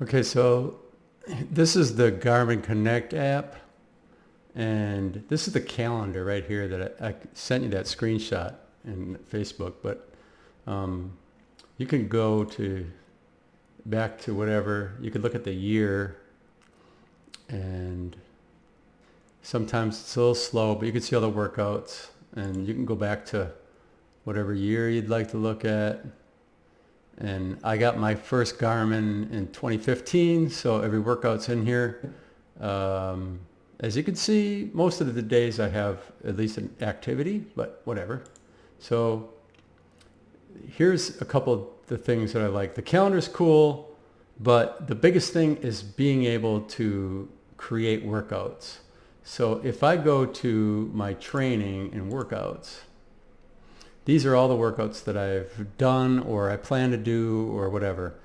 Okay, so this is the Garmin Connect app, and this is the calendar right here that I sent you that screenshot in Facebook. But you can go to back to whatever. You could look at the year, and sometimes it's a little slow, but you can see all the workouts, and you can go back to whatever year you'd like to look at. And I got my first Garmin in 2015, so every workout's in here. As you can see, most of the days I have at least an activity, but whatever. So here's a couple of the things that I like. The calendar's cool, but the biggest thing is being able to create workouts. So if I go to my training and workouts, these are all the workouts that I've done or I plan to do or whatever.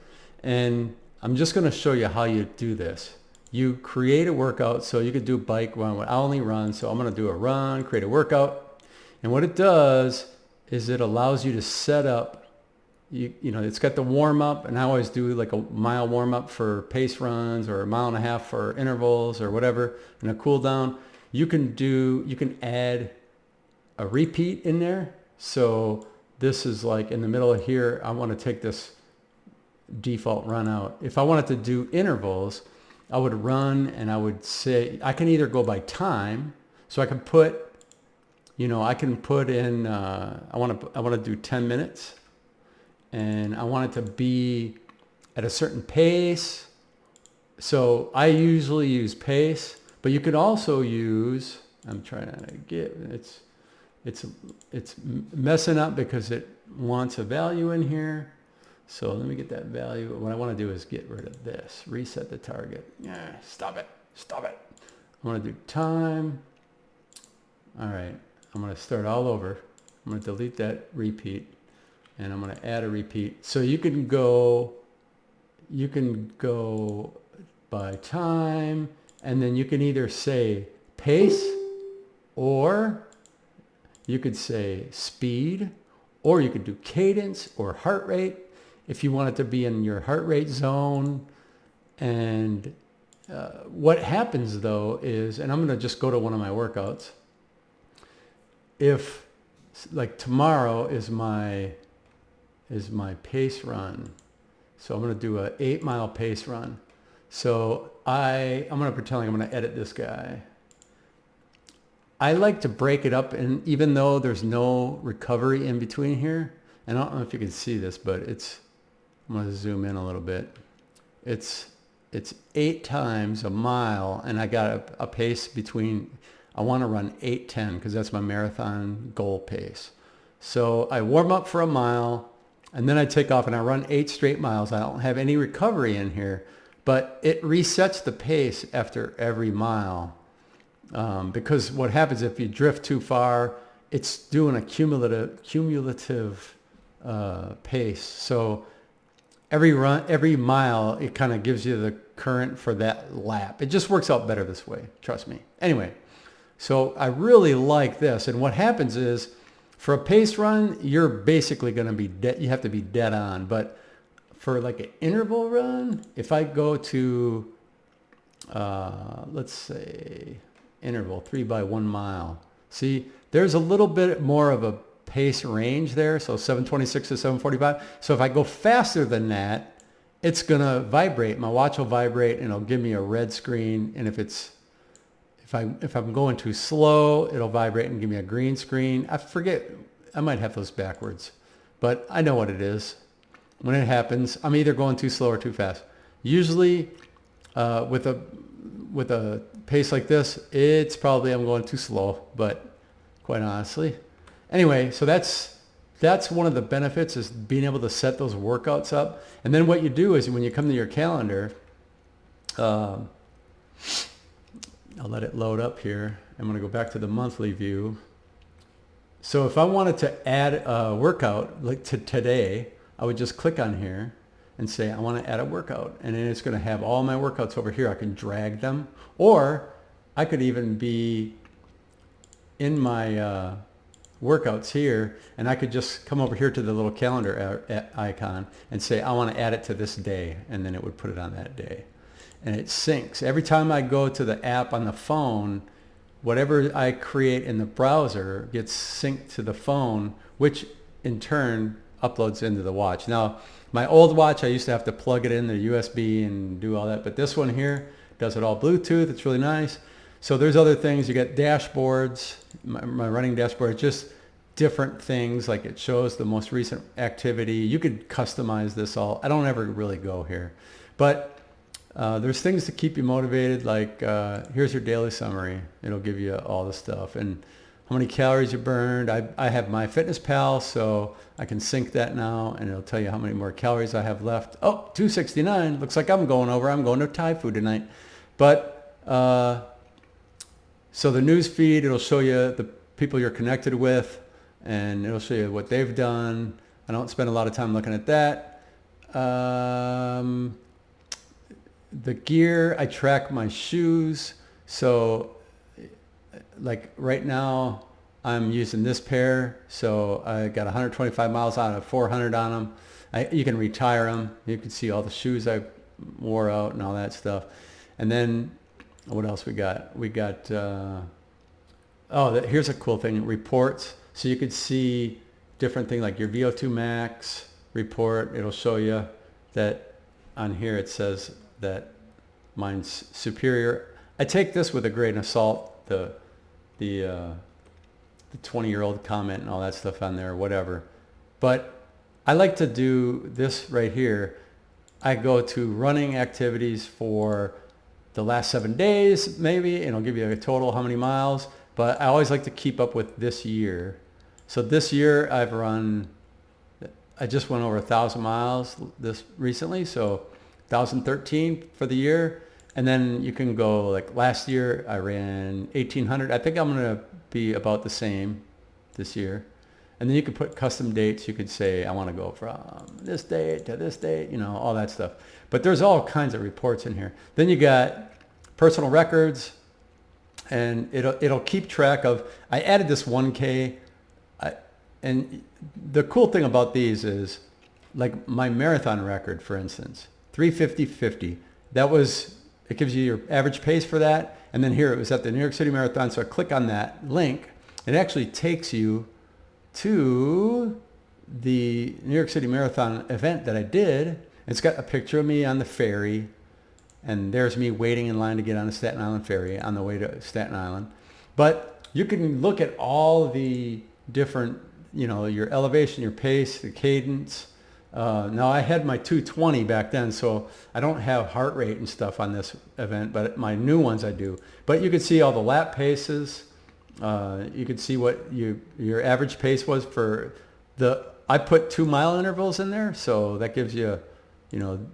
And I'm just going to show you how you do this. You create a workout, so you could do bike run. I only run, so I'm going to do a run, create a workout. And what it does is it allows you to set up, you know, it's got the warm up, and I always do like a mile warm up for pace runs or a mile and a half for intervals or whatever, and a cool down. You can add a repeat in there. So this is like in the middle of here, I want to take this default run out. If I wanted to do intervals, I would run and I would say, I can either go by time. So I can put, you know, I can put in, I want to do 10 minutes and I want it to be at a certain pace. So I usually use pace, but you could also use, I'm trying to get, it's messing up because it wants a value in here. So let me get that value. What I want to do is get rid of this, reset the target. Yeah, stop it. I want to do time. All right, I'm going to start all over. I'm going to delete that repeat and I'm going to add a repeat. So you can go by time, and then you can either say pace, or you could say speed, or you could do cadence or heart rate if you want it to be in your heart rate zone. And what happens though is, and I'm going to just go to one of my workouts. If like tomorrow is my pace run. So I'm going to do a 8-mile pace run. So I'm going to pretend like I'm going to edit this guy. I like to break it up, and even though there's no recovery in between here, and I don't know if you can see this, but I'm going to zoom in a little bit. It's 8 times a mile, and I got a pace between, I want to run 8:10 because that's my marathon goal pace. So I warm up for a mile, and then I take off and I run 8 straight miles. I don't have any recovery in here, but it resets the pace after every mile. Because what happens if you drift too far, it's doing a cumulative pace. So every mile, it kind of gives you the current for that lap. It just works out better this way, trust me. Anyway, so I really like this. And what happens is, for a pace run, you're basically going to be dead. You have to be dead on. But for like an interval run, if I go to, let's say, interval 3 by 1 mile. See, there's a little bit more of a pace range there. So 726 to 745. So if I go faster than that, it's going to vibrate. My watch will vibrate and it'll give me a red screen. And if I'm going too slow, it'll vibrate and give me a green screen. I forget, I might have those backwards, but I know what it is. When it happens, I'm either going too slow or too fast. Usually with a pace like this, it's probably I'm going too slow, but quite honestly. Anyway, so that's one of the benefits, is being able to set those workouts up. And then what you do is when you come to your calendar, I'll let it load up here. I'm going to go back to the monthly view. So if I wanted to add a workout like to today, I would just click on here and say, I want to add a workout. And then it's going to have all my workouts over here. I can drag them. Or I could even be in my workouts here, and I could just come over here to the little calendar icon and say, I want to add it to this day, and then it would put it on that day. And it syncs. Every time I go to the app on the phone, whatever I create in the browser gets synced to the phone, which in turn uploads into the watch. Now, my old watch, I used to have to plug it in the USB and do all that, but this one here does it all Bluetooth. It's really nice. So there's other things. You get dashboards, my running dashboard, just different things, like it shows the most recent activity. You could customize this all. I don't ever really go here. But there's things to keep you motivated, like here's your daily summary. It'll give you all the stuff and how many calories you burned. I have MyFitnessPal, so I can sync that now, and it'll tell you how many more calories I have left. Oh, 269. Looks like I'm going over. I'm going to Thai food tonight. But so the news feed, it'll show you the people you're connected with, and it'll show you what they've done. I don't spend a lot of time looking at that. The gear, I track my shoes. So like right now I'm using this pair. So I got 125 miles out of 400 on them. You can retire them. You can see all the shoes I wore out and all that stuff. And then what else we got? We got, here's a cool thing, reports. So you could see different things like your VO2 max report. It'll show you that on here it says that mine's superior. I take this with a grain of salt, the 20-year-old comment and all that stuff on there, whatever. But I like to do this right here. I go to running activities for the last 7 days, maybe, and it'll give you a total how many miles. But I always like to keep up with this year. So this year I just went over 1,000 miles this recently, so 1,013 for the year. And then you can go, like last year I ran 1,800. I think I'm going to be about the same this year. And then you could put custom dates. You could say, I want to go from this date to this date, all that stuff. But there's all kinds of reports in here. Then you got personal records, and it'll keep track of, I added this 1K. And the cool thing about these is, like my marathon record, for instance, 3:50:50. It gives you your average pace for that. And then here it was at the New York City Marathon. So I click on that link. It actually takes you to the New York City Marathon event that I did. It's got a picture of me on the ferry, and there's me waiting in line to get on the Staten Island ferry on the way to Staten Island. But you can look at all the different, your elevation, your pace, the cadence. Now I had my 220 back then, so I don't have heart rate and stuff on this event, but my new ones I do. But you can see all the lap paces. You could see what your average pace was for I put 2 mile intervals in there, so that gives you,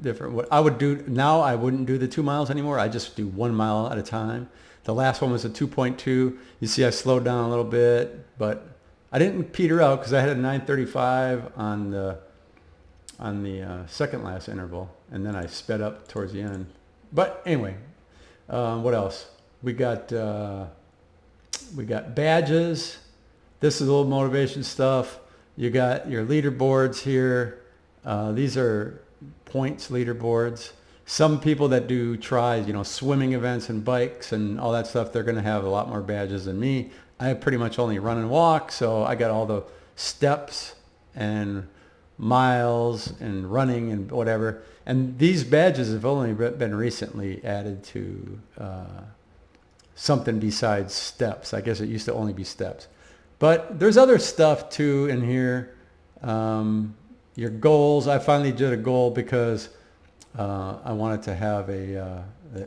different. What I would do now, I wouldn't do the 2 miles anymore. I just do 1 mile at a time. The last one was a 2.2. You see, I slowed down a little bit, but I didn't peter out because I had a 9:35 on the second last interval, and then I sped up towards the end. But anyway, what else? We got badges. This is a little motivation stuff. You got your leaderboards here. These are points leaderboards. Some people that do tries, swimming events and bikes and all that stuff, they're going to have a lot more badges than me. I pretty much only run and walk, so I got all the steps and miles and running and whatever. And these badges have only been recently added to something besides steps. I guess it used to only be steps. But there's other stuff too in here. Your goals. I finally did a goal because I wanted to have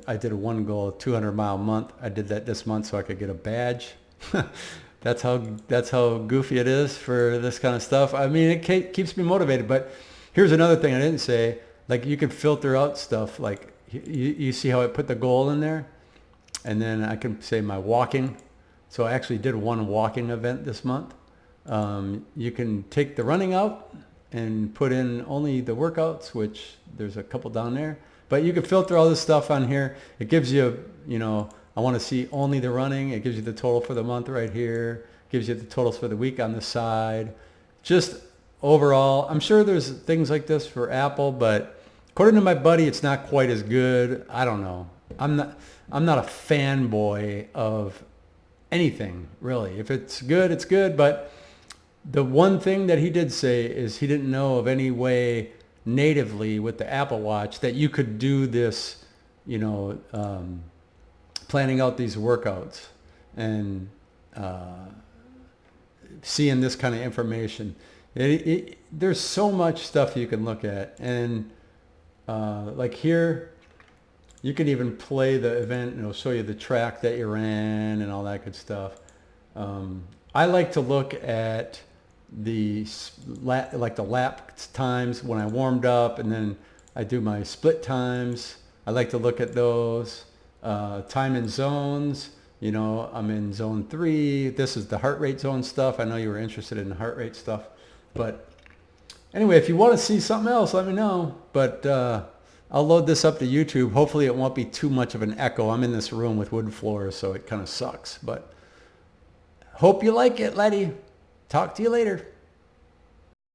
I did a one goal, 200-mile month. I did that this month so I could get a badge. That's how goofy it is for this kind of stuff. I mean, it keeps me motivated. But here's another thing I didn't say. Like, you can filter out stuff. Like, you see how I put the goal in there? And then I can say my walking. So I actually did one walking event this month. You can take the running out and put in only the workouts, which there's a couple down there. But you can filter all this stuff on here. It gives you, I want to see only the running. It gives you the total for the month right here. It Gives you the totals for the week on the side. Just overall, I'm sure there's things like this for Apple, but according to my buddy, it's not quite as good. I don't know. I'm not a fanboy of anything, really. If it's good, it's good. But the one thing that he did say is he didn't know of any way natively with the Apple Watch that you could do this, planning out these workouts and seeing this kind of information. There's so much stuff you can look at. And like here, you can even play the event and it'll show you the track that you ran and all that good stuff. I like to look at the lap times when I warmed up, and then I do my split times. I like to look at those. Time in zones. I'm in zone 3. This is the heart rate zone stuff. I know you were interested in the heart rate stuff. But anyway, if you want to see something else, let me know. But I'll load this up to YouTube. Hopefully it won't be too much of an echo. I'm in this room with wood floors, so it kind of sucks. But hope you like it, laddie. Talk to you later.